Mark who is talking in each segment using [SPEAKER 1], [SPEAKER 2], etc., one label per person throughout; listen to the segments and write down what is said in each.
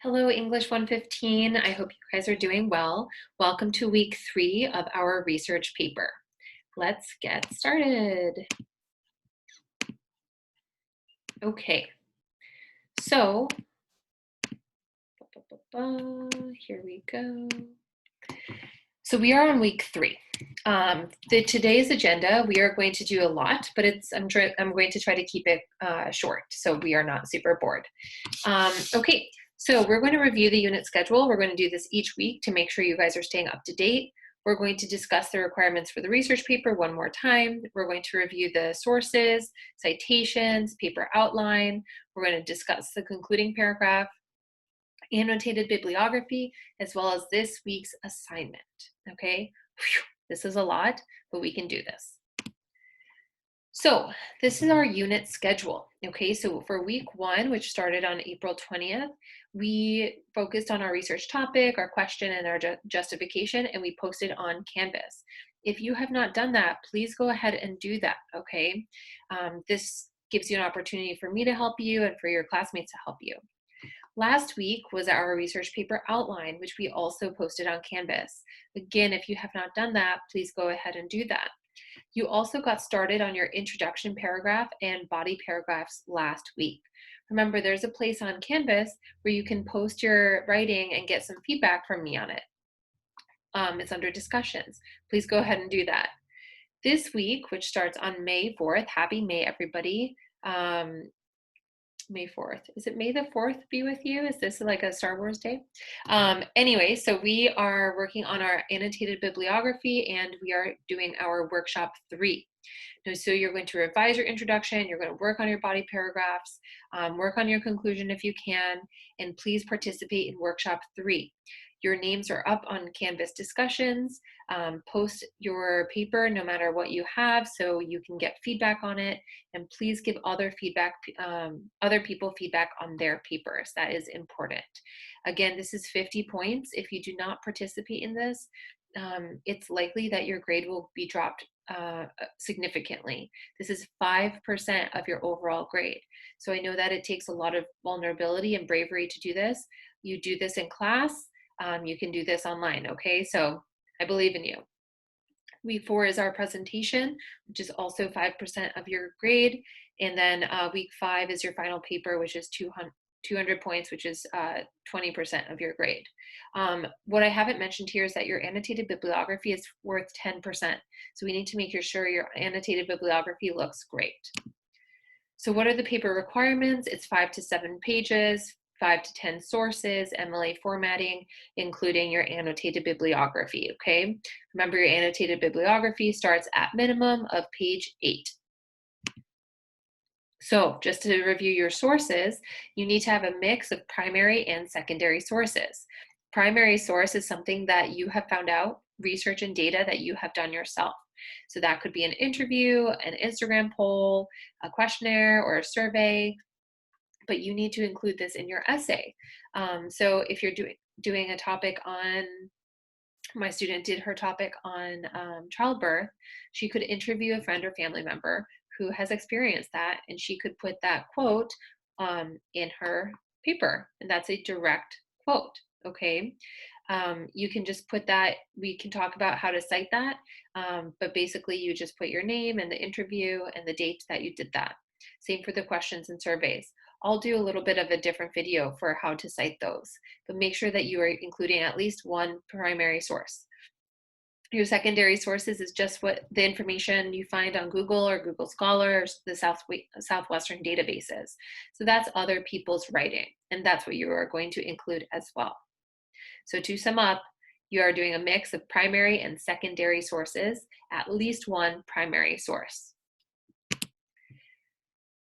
[SPEAKER 1] Hello, English 115. I hope you guys are doing well. Welcome to week 3 of our research paper. Let's get started. Okay, so here we go. So we are on week 3. Today's agenda, we are going to do a lot, but I'm going to try to keep it short, so we are not super bored. Okay, so we're going to review the unit schedule. We're going to do this each week to make sure you guys are staying up to date. We're going to discuss the requirements for the research paper one more time. We're going to review the sources, citations, paper outline. We're going to discuss the concluding paragraph, annotated bibliography, as well as this week's assignment, okay? Whew, this is a lot, but we can do this. So this is our unit schedule, okay? So for week 1, which started on April 20th, we focused on our research topic, our question, and our justification, and we posted on Canvas. If you have not done that, please go ahead and do that, okay? This gives you an opportunity for me to help you and for your classmates to help you. Last week was our research paper outline, which we also posted on Canvas. Again, if you have not done that, please go ahead and do that. You also got started on your introduction paragraph and body paragraphs last week. Remember, there's a place on Canvas where you can post your writing and get some feedback from me on it. It's under discussions. Please go ahead and do that. This week, which starts on May 4th, happy May, everybody. May 4th. Is it May the 4th be with you? Is this like a Star Wars day? Anyway, so we are working on our annotated bibliography and we are doing our workshop 3. So you're going to revise your introduction, you're going to work on your body paragraphs, work on your conclusion if you can, and please participate in workshop 3. Your names are up on Canvas discussions. Post your paper no matter what you have so you can get feedback on it, and please give other people feedback on their papers. That is important. Again, this is 50 points. If you do not participate in this, it's likely that your grade will be dropped significantly. This is 5% of your overall grade. So I know that it takes a lot of vulnerability and bravery to do this. You do this in class. You can do this online, okay? So I believe in you. Week 4 is our presentation, which is also 5% of your grade. And then week 5 is your final paper, which is 200 points, which is 20% of your grade. What I haven't mentioned here is that your annotated bibliography is worth 10%. So we need to make sure your annotated bibliography looks great. So what are the paper requirements? It's 5 to 7 pages, 5 to 10 sources, MLA formatting, including your annotated bibliography, okay? Remember, your annotated bibliography starts at minimum of page 8. So just to review your sources, you need to have a mix of primary and secondary sources. Primary source is something that you have found out, research and data that you have done yourself. So that could be an interview, an Instagram poll, a questionnaire, or a survey, but you need to include this in your essay. So if you're doing a topic on, my student did her topic on childbirth, she could interview a friend or family member who has experienced that, and she could put that quote in her paper, and that's a direct quote, okay? You can just put that, we can talk about how to cite that, but basically you just put your name and the interview and the date that you did that. Same for the questions and surveys. I'll do a little bit of a different video for how to cite those, but make sure that you are including at least one primary source. Your secondary sources is just what the information you find on Google or Google Scholar or the Southwestern databases. So that's other people's writing, and that's what you are going to include as well. So to sum up, you are doing a mix of primary and secondary sources, at least one primary source.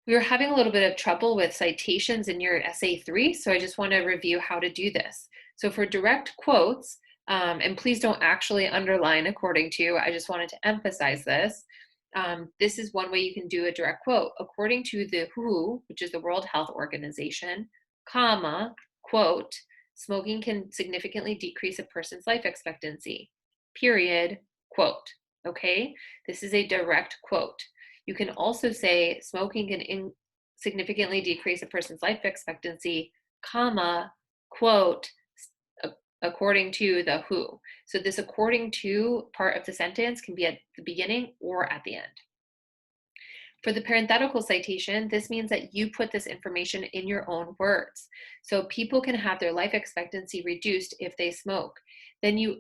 [SPEAKER 1] We were having a little bit of trouble with citations in your essay 3, so I just want to review how to do this. So for direct quotes, and please don't actually underline according to, I just wanted to emphasize this. This is one way you can do a direct quote. According to the WHO, which is the World Health Organization, comma, quote, smoking can significantly decrease a person's life expectancy, period, quote, okay? This is a direct quote. You can also say smoking can significantly decrease a person's life expectancy, comma, quote, according to the who. So this according to part of the sentence can be at the beginning or at the end. For the parenthetical citation, this means that you put this information in your own words. So people can have their life expectancy reduced if they smoke. Then you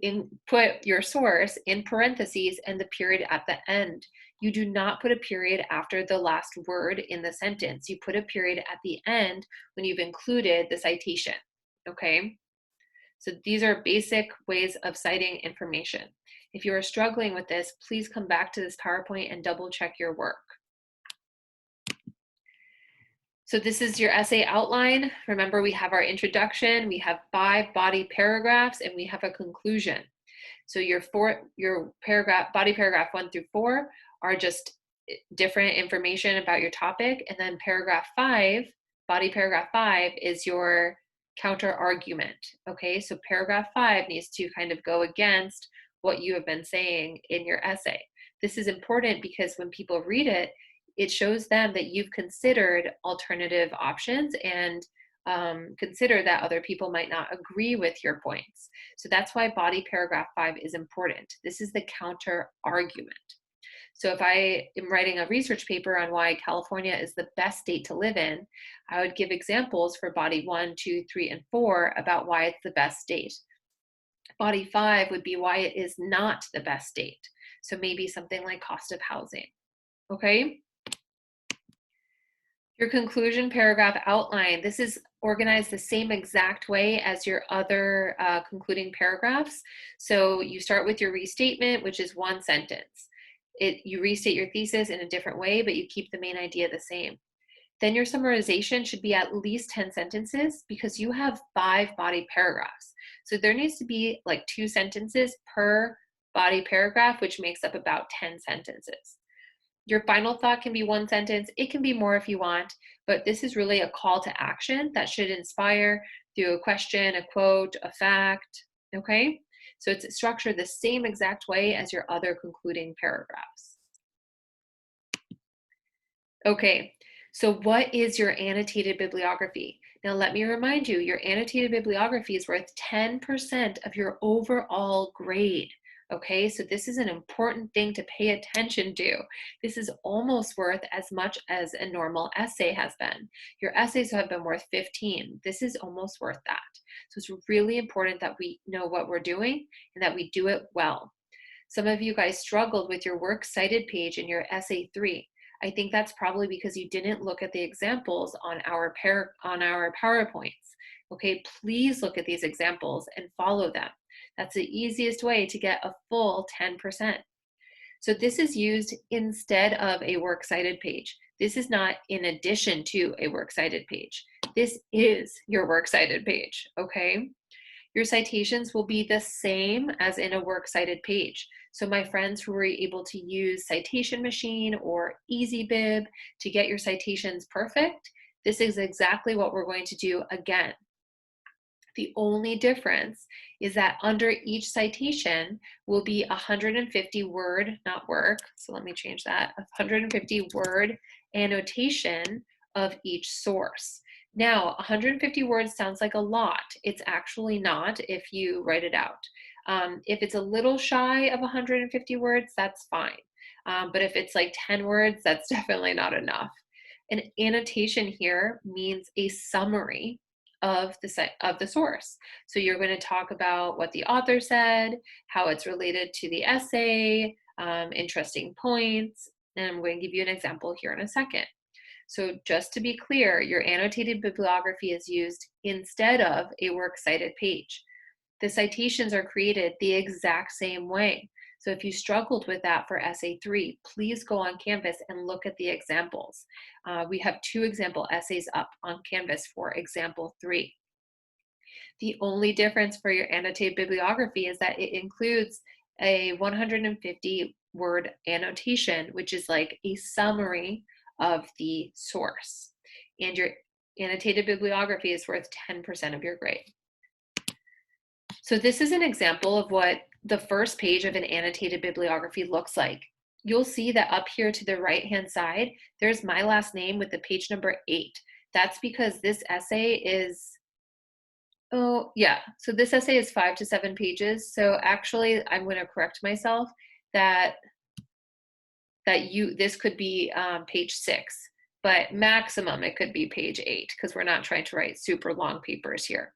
[SPEAKER 1] put your source in parentheses and the period at the end. You do not put a period after the last word in the sentence. You put a period at the end when you've included the citation, okay? So these are basic ways of citing information. If you are struggling with this, please come back to this PowerPoint and double check your work. So this is your essay outline. Remember, we have our introduction, we have 5 body paragraphs, and we have a conclusion. So your body paragraph 1 through 4 are just different information about your topic, and then body paragraph 5 is your counter argument. Okay, so paragraph 5 needs to kind of go against what you have been saying in your essay. This is important because when people read it, it shows them that you've considered alternative options and consider that other people might not agree with your points. So that's why body paragraph 5 is important. This is the counter argument. So if I am writing a research paper on why California is the best state to live in, I would give examples for body 1, 2, 3, and 4 about why it's the best state. Body 5 would be why it is not the best state. So maybe something like cost of housing. Okay? Your conclusion paragraph outline, this is organized the same exact way as your other concluding paragraphs. So you start with your restatement, which is 1 sentence. You restate your thesis in a different way, but you keep the main idea the same. Then your summarization should be at least 10 sentences because you have 5 body paragraphs. So there needs to be like 2 sentences per body paragraph, which makes up about 10 sentences. Your final thought can be 1 sentence. It can be more if you want, but this is really a call to action that should inspire through a question, a quote, a fact, okay? So it's structured the same exact way as your other concluding paragraphs. Okay, so what is your annotated bibliography? Now let me remind you, your annotated bibliography is worth 10% of your overall grade. Okay, so this is an important thing to pay attention to. This is almost worth as much as a normal essay has been. Your essays have been worth 15. This is almost worth that. So it's really important that we know what we're doing and that we do it well. Some of you guys struggled with your works cited page in your essay 3. I think that's probably because you didn't look at the examples on our PowerPoints. Okay, please look at these examples and follow them. That's the easiest way to get a full 10%. So this is used instead of a works cited page. This is not in addition to a works cited page. This is your works cited page, okay? Your citations will be the same as in a works cited page. So my friends who were able to use Citation Machine or EasyBib to get your citations perfect, this is exactly what we're going to do again. The only difference is that under each citation will be 150 word, not work, so let me change that, 150 word annotation of each source. Now, 150 words sounds like a lot. It's actually not if you write it out. If it's a little shy of 150 words, that's fine. But if it's like 10 words, that's definitely not enough. An annotation here means a summary of the source. So you're going to talk about what the author said, how it's related to the essay, interesting points, and I'm going to give you an example here in a second. So just to be clear, your annotated bibliography is used instead of a works cited page. The citations are created the exact same way. So if you struggled with that for essay 3, please go on Canvas and look at the examples. We have 2 example essays up on Canvas for example 3. The only difference for your annotated bibliography is that it includes a 150 word annotation, which is like a summary of the source. And your annotated bibliography is worth 10% of your grade. So this is an example of what the first page of an annotated bibliography looks like. You'll see that up here to the right-hand side, there's my last name with the page number 8. That's because this essay is Oh, yeah. So this essay is 5 to 7 pages. So actually, I'm going to correct myself that this could be page 6, but maximum it could be page 8 because we're not trying to write super long papers here.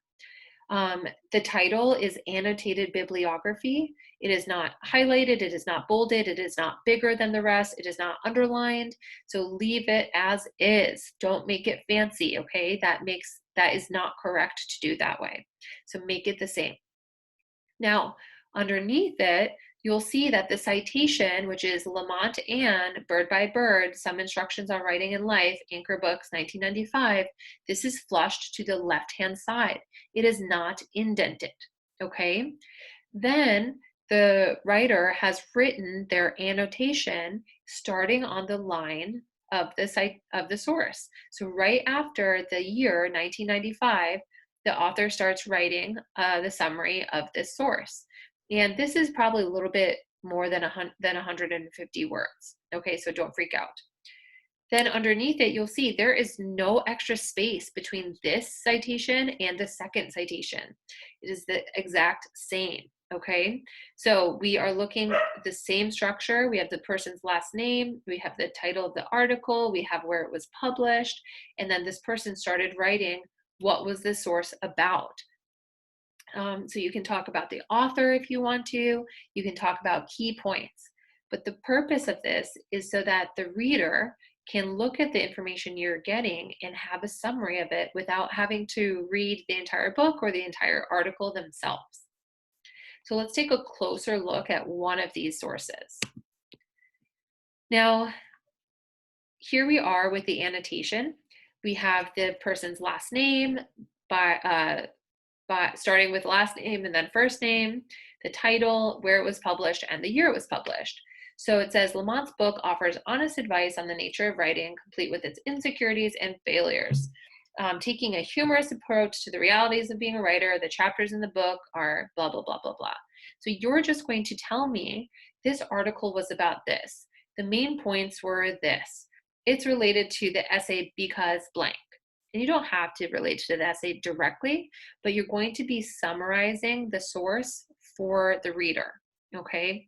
[SPEAKER 1] The title is Annotated Bibliography. It is not highlighted, it is not bolded, it is not bigger than the rest, it is not underlined. So leave it as is. Don't make it fancy, okay? That is not correct to do that way. So make it the same. Now, underneath it, you'll see that the citation, which is Lamont Ann, Bird by Bird, Some Instructions on Writing and Life, Anchor Books, 1995, this is flushed to the left-hand side. It is not indented, okay? Then the writer has written their annotation starting on the line of the source. So right after the year 1995, the author starts writing the summary of this source. And this is probably a little bit more than 150 words. Okay, so don't freak out. Then underneath it, you'll see there is no extra space between this citation and the second citation. It is the exact same, okay? So we are looking at the same structure. We have the person's last name, we have the title of the article, we have where it was published, and then this person started writing what was the source about. So you can talk about the author if you want to, you can talk about key points. But the purpose of this is so that the reader can look at the information you're getting and have a summary of it without having to read the entire book or the entire article themselves. So let's take a closer look at one of these sources. Now, here we are with the annotation. We have the person's last name by starting with last name and then first name, the title, where it was published, and the year it was published. So it says Lamont's book offers honest advice on the nature of writing, complete with its insecurities and failures. Taking a humorous approach to the realities of being a writer, the chapters in the book are blah, blah, blah, blah, blah. So you're just going to tell me this article was about this. The main points were this. It's related to the essay because blank. And you don't have to relate to the essay directly, but you're going to be summarizing the source for the reader, okay?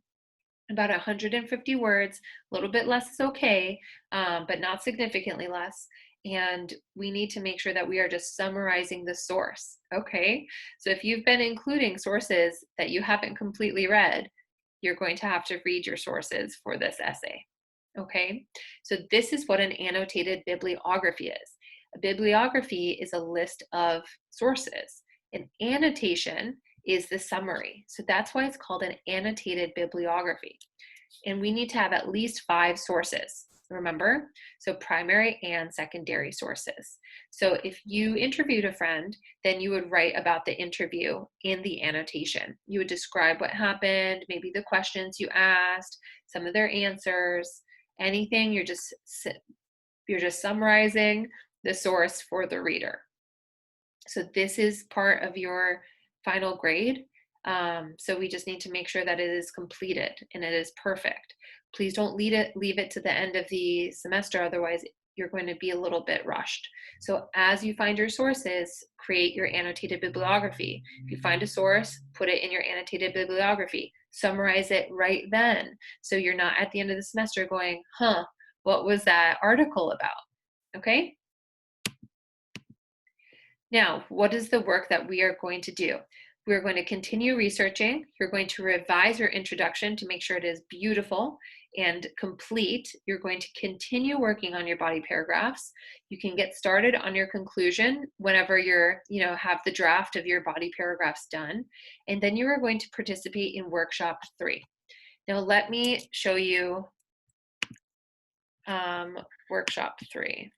[SPEAKER 1] About 150 words, a little bit less is okay, but not significantly less. And we need to make sure that we are just summarizing the source, okay? So if you've been including sources that you haven't completely read, you're going to have to read your sources for this essay, okay? So this is what an annotated bibliography is. A bibliography is a list of sources. An annotation is the summary. So that's why it's called an annotated bibliography. And we need to have at least 5 sources, remember? So primary and secondary sources. So if you interviewed a friend, then you would write about the interview in the annotation. You would describe what happened, maybe the questions you asked, some of their answers, anything. You're just summarizing the source for the reader. So this is part of your final grade. So we just need to make sure that it is completed and it is perfect. Please don't leave it to the end of the semester, otherwise you're going to be a little bit rushed. So as you find your sources, create your annotated bibliography. If you find a source, put it in your annotated bibliography. Summarize it right then, so you're not at the end of the semester going, what was that article about? Okay? Now, what is the work that we are going to do? We're going to continue researching. You're going to revise your introduction to make sure it is beautiful and complete. You're going to continue working on your body paragraphs. You can get started on your conclusion whenever have the draft of your body paragraphs done. And then you are going to participate in workshop 3. Now let me show you workshop 3.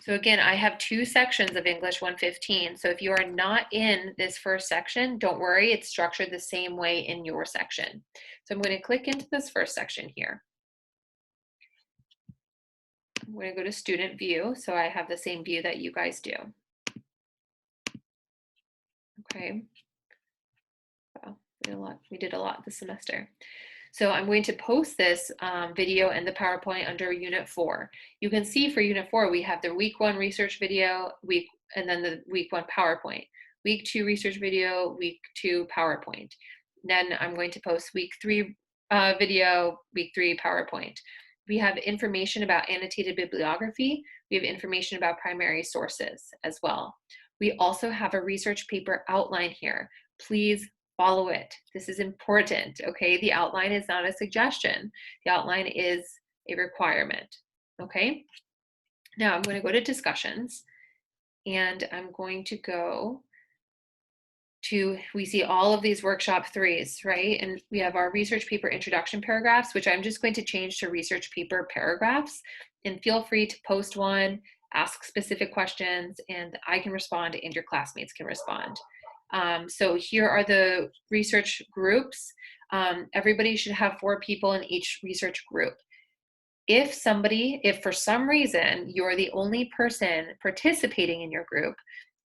[SPEAKER 1] So again, I have 2 sections of English 115. So if you are not in this first section, don't worry, it's structured the same way in your section. So I'm going to click into this first section here. I'm going to go to student view, so I have the same view that you guys do. Okay. Wow, we did a lot this semester. So I'm going to post this video and the PowerPoint under Unit 4. You can see for Unit 4, we have the Week 1 research video, Week and then the week 1 PowerPoint. Week 2 research video, week 2 PowerPoint. Then I'm going to post week 3 video, week 3 PowerPoint. We have information about annotated bibliography. We have information about primary sources as well. We also have a research paper outline here. Please follow it. This is important, okay? The outline is not a suggestion. The outline is a requirement, okay? Now I'm going to go to discussions, and I'm going to go to, we see all of these workshop 3s, right? And we have our research paper introduction paragraphs, which I'm just going to change to research paper paragraphs. And feel free to post one, ask specific questions, and I can respond and your classmates can respond. So here are the research groups. Everybody should have 4 people in each research group. If for some reason you're the only person participating in your group,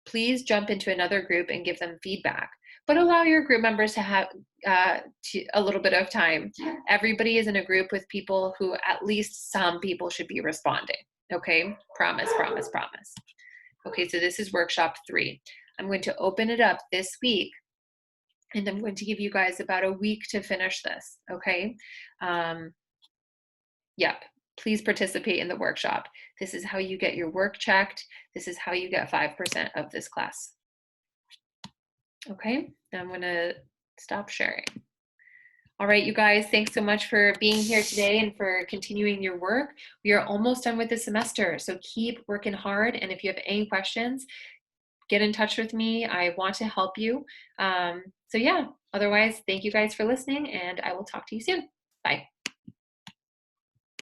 [SPEAKER 1] please jump into another group and give them feedback. But allow your group members to have a little bit of time. Everybody is in a group with people who at least some people should be responding. Okay, promise, promise, promise. Okay, so this is workshop 3. I'm going to open it up this week, and I'm going to give you guys about a week to finish this, okay? Yep, please participate in the workshop. This is how you get your work checked. This is how you get 5% of this class. Okay, now I'm gonna stop sharing. All right, you guys, thanks so much for being here today and for continuing your work. We are almost done with the semester, so keep working hard. And if you have any questions, get in touch with me. I want to help you. So yeah, otherwise, thank you guys for listening, and I will talk to you soon. Bye.